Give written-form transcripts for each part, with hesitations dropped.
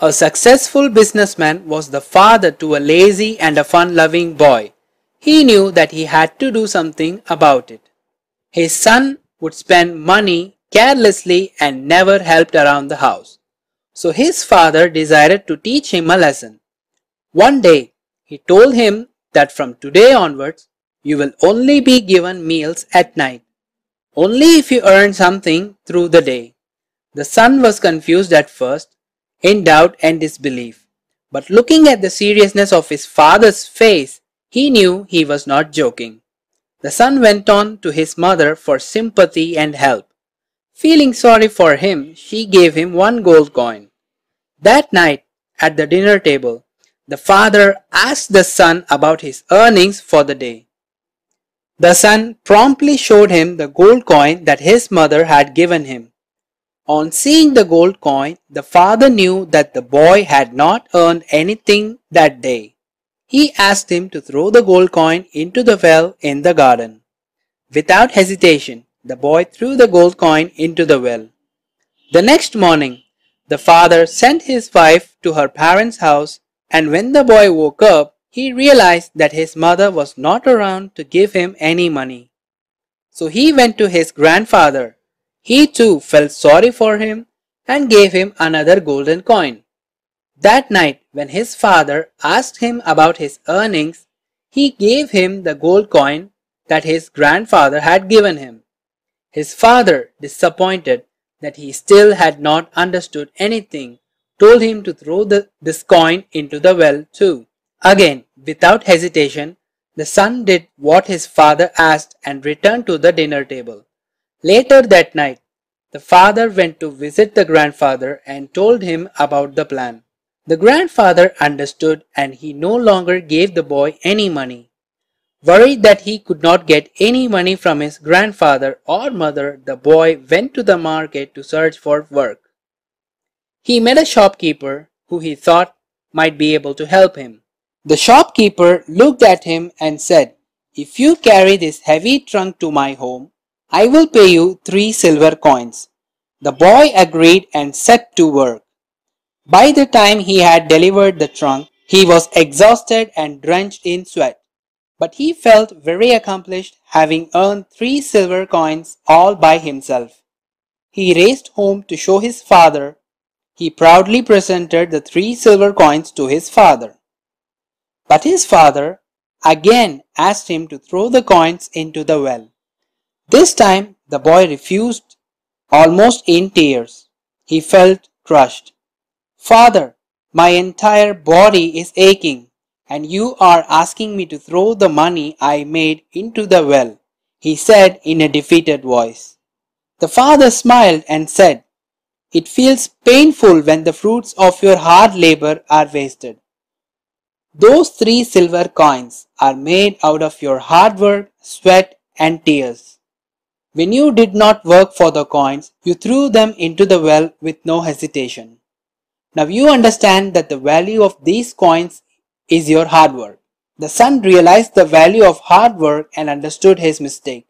A successful businessman was the father to a lazy and a fun-loving boy. He knew that he had to do something about it. His son would spend money carelessly and never helped around the house. So his father decided to teach him a lesson. One day, he told him that from today onwards, you will only be given meals at night, only if you earn something through the day. The son was confused at first, in doubt and disbelief. But looking at the seriousness of his father's face, he knew he was not joking. The son went on to his mother for sympathy and help. Feeling sorry for him, she gave him one gold coin. That night, at the dinner table, the father asked the son about his earnings for the day. The son promptly showed him the gold coin that his mother had given him. On seeing the gold coin, the father knew that the boy had not earned anything that day. He asked him to throw the gold coin into the well in the garden. Without hesitation, the boy threw the gold coin into the well. The next morning, the father sent his wife to her parents' house, and when the boy woke up, he realized that his mother was not around to give him any money. So he went to his grandfather. He too felt sorry for him and gave him another golden coin. That night, when his father asked him about his earnings, he gave him the gold coin that his grandfather had given him. His father, disappointed that he still had not understood anything, told him to throw this coin into the well too. Again, without hesitation, the son did what his father asked and returned to the dinner table. Later that night, the father went to visit the grandfather and told him about the plan. The grandfather understood and he no longer gave the boy any money. Worried that he could not get any money from his grandfather or mother, the boy went to the market to search for work. He met a shopkeeper who he thought might be able to help him. The shopkeeper looked at him and said, "If you carry this heavy trunk to my home, I will pay you 3 silver coins." The boy agreed and set to work. By the time he had delivered the trunk, he was exhausted and drenched in sweat. But he felt very accomplished, having earned 3 silver coins all by himself. He raced home to show his father. He proudly presented the 3 silver coins to his father. But his father again asked him to throw the coins into the well. This time the boy refused, almost in tears. He felt crushed. "Father, my entire body is aching, and you are asking me to throw the money I made into the well," he said in a defeated voice. The father smiled and said, "It feels painful when the fruits of your hard labor are wasted. Those 3 silver coins are made out of your hard work, sweat, and tears. When you did not work for the coins, you threw them into the well with no hesitation. Now you understand that the value of these coins is your hard work." The son realized the value of hard work and understood his mistake.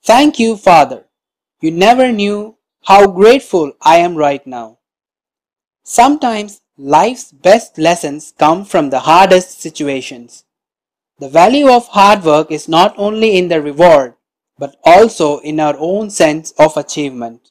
"Thank you, Father. You never knew how grateful I am right now." Sometimes life's best lessons come from the hardest situations. The value of hard work is not only in the reward, but also in our own sense of achievement.